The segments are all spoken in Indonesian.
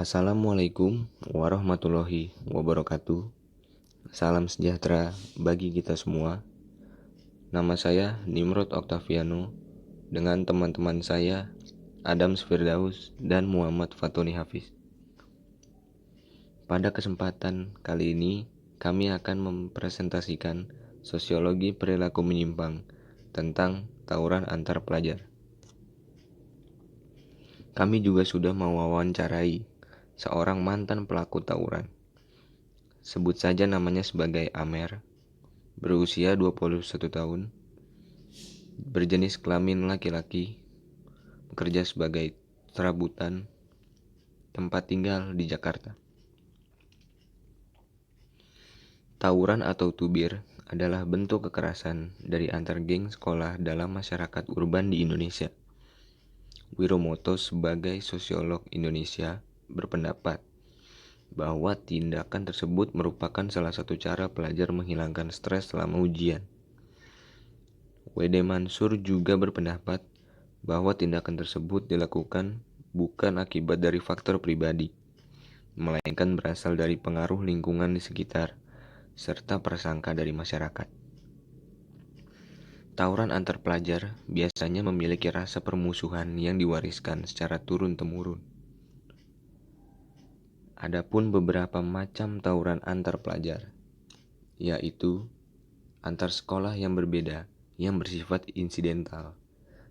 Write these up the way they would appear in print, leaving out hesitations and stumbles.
Assalamualaikum warahmatullahi wabarakatuh. Salam sejahtera bagi kita semua. Nama saya Nimrod Oktaviano dengan teman-teman saya Adams Firdaus dan Muhammad Fatoni Hafiz. Pada kesempatan kali ini kami akan mempresentasikan sosiologi perilaku menyimpang tentang tawuran antar pelajar. Kami juga sudah mewawancarai seorang mantan pelaku tawuran. Sebut saja namanya sebagai Amer, berusia 21 tahun, berjenis kelamin laki-laki, bekerja sebagai serabutan, tempat tinggal di Jakarta. Tawuran atau tubir adalah bentuk kekerasan dari antar geng sekolah dalam masyarakat urban di Indonesia. Wiromoto sebagai sosiolog Indonesia berpendapat bahwa tindakan tersebut merupakan salah satu cara pelajar menghilangkan stres selama ujian. W.D. Mansur juga berpendapat bahwa tindakan tersebut dilakukan bukan akibat dari faktor pribadi, melainkan berasal dari pengaruh lingkungan di sekitar, serta prasangka dari masyarakat. Tawuran antar pelajar biasanya memiliki rasa permusuhan yang diwariskan secara turun-temurun. Adapun beberapa macam tawuran antar pelajar, yaitu antar sekolah yang berbeda yang bersifat insidental,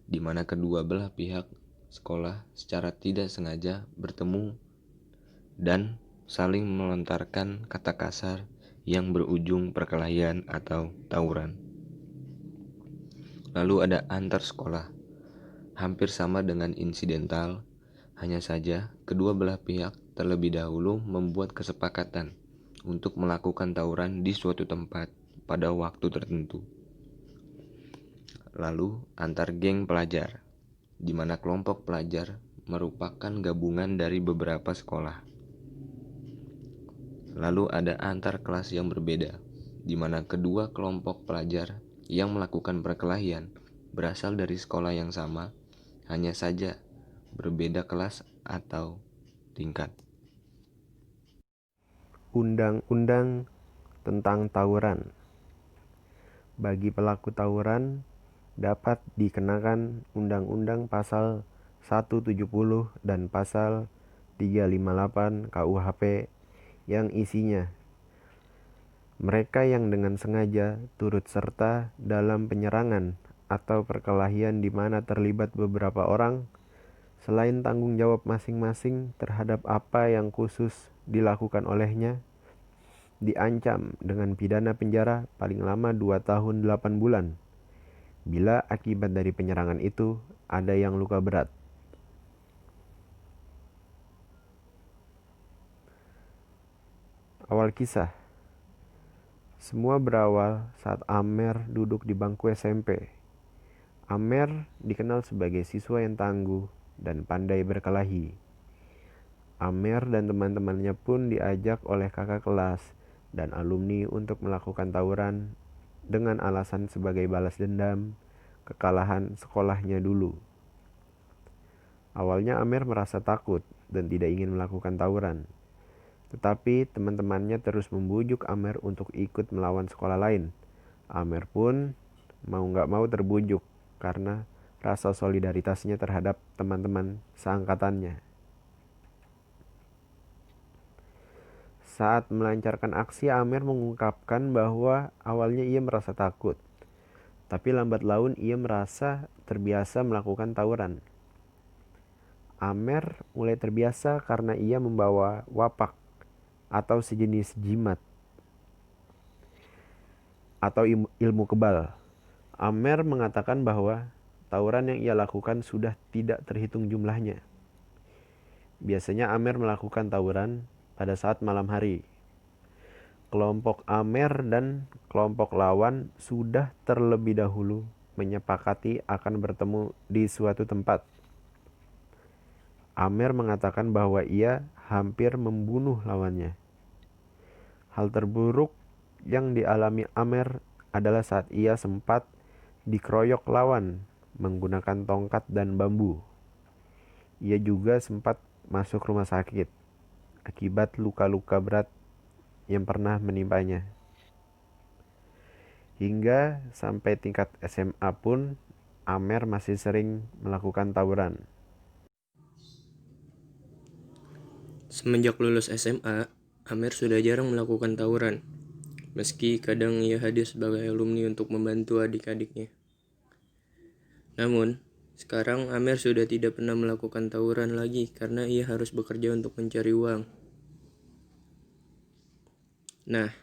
di mana kedua belah pihak sekolah secara tidak sengaja bertemu dan saling melontarkan kata kasar yang berujung perkelahian atau tawuran. Lalu ada antar sekolah, hampir sama dengan insidental, hanya saja kedua belah pihak terlebih dahulu membuat kesepakatan untuk melakukan tawuran di suatu tempat pada waktu tertentu. Lalu antar geng pelajar, di mana kelompok pelajar merupakan gabungan dari beberapa sekolah. Lalu ada antar kelas yang berbeda, di mana kedua kelompok pelajar yang melakukan perkelahian berasal dari sekolah yang sama, hanya saja berbeda kelas atau tingkat. Undang-undang tentang tawuran. Bagi pelaku tawuran dapat dikenakan Undang-Undang Pasal 170 dan Pasal 358 KUHP yang isinya mereka yang dengan sengaja turut serta dalam penyerangan atau perkelahian di mana terlibat beberapa orang, selain tanggung jawab masing-masing terhadap apa yang khusus dilakukan olehnya, diancam dengan pidana penjara paling lama 2 tahun 8 bulan bila akibat dari penyerangan itu ada yang luka berat. Awal kisah. Semua berawal saat Amer duduk di bangku SMP. Amer dikenal sebagai siswa yang tangguh dan pandai berkelahi. Amer dan teman-temannya pun diajak oleh kakak kelas dan alumni untuk melakukan tawuran dengan alasan sebagai balas dendam kekalahan sekolahnya dulu. Awalnya Amer merasa takut dan tidak ingin melakukan tawuran. Tetapi teman-temannya terus membujuk Amer untuk ikut melawan sekolah lain. Amer pun mau gak mau terbujuk karena rasa solidaritasnya terhadap teman-teman seangkatannya. Saat melancarkan aksi, Amer mengungkapkan bahwa awalnya ia merasa takut. Tapi lambat laun ia merasa terbiasa melakukan tawuran. Amer mulai terbiasa karena ia membawa wapak atau sejenis jimat atau ilmu kebal. Amer mengatakan bahwa tawuran yang ia lakukan sudah tidak terhitung jumlahnya. Biasanya Amer melakukan tawuran pada saat malam hari. Kelompok Amer dan kelompok lawan sudah terlebih dahulu menyepakati akan bertemu di suatu tempat. Amer mengatakan bahwa ia hampir membunuh lawannya. Hal terburuk yang dialami Amer adalah saat ia sempat dikeroyok lawan menggunakan tongkat dan bambu. Ia juga sempat masuk rumah sakit. akibat luka-luka berat yang pernah menimpanya. Hingga sampai tingkat SMA pun Amer masih sering melakukan tawuran. Semenjak lulus SMA, Amer sudah jarang melakukan tawuran, meski kadang ia hadir sebagai alumni untuk membantu adik-adiknya. Namun, sekarang Amer sudah tidak pernah melakukan tawuran lagi karena ia harus bekerja untuk mencari uang. Nah,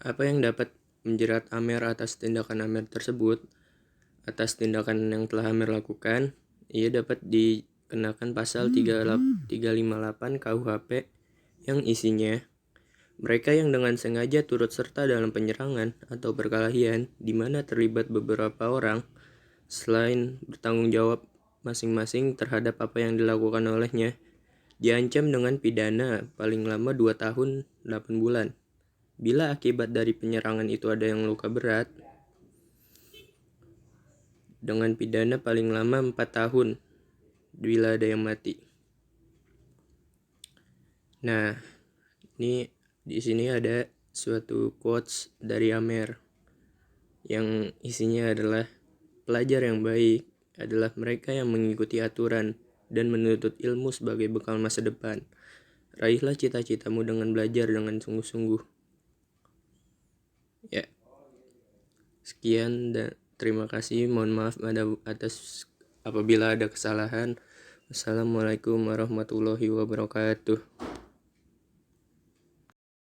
apa yang dapat menjerat Amer atas tindakan Amer tersebut? Atas tindakan yang telah Amer lakukan, ia dapat dikenakan pasal 358 KUHP yang isinya mereka yang dengan sengaja turut serta dalam penyerangan atau perkelahian di mana terlibat beberapa orang selain bertanggung jawab masing-masing terhadap apa yang dilakukan olehnya, diancam dengan pidana paling lama 2 tahun 8 bulan. Bila akibat dari penyerangan itu ada yang luka berat, dengan pidana paling lama 4 tahun bila ada yang mati. Nah, ini di sini ada suatu quotes dari Amer yang isinya adalah pelajar yang baik adalah mereka yang mengikuti aturan dan menuntut ilmu sebagai bekal masa depan. Raihlah cita-citamu dengan belajar dengan sungguh-sungguh. Ya, sekian dan terima kasih. Mohon maaf atas apabila ada kesalahan. Wassalamualaikum warahmatullahi wabarakatuh.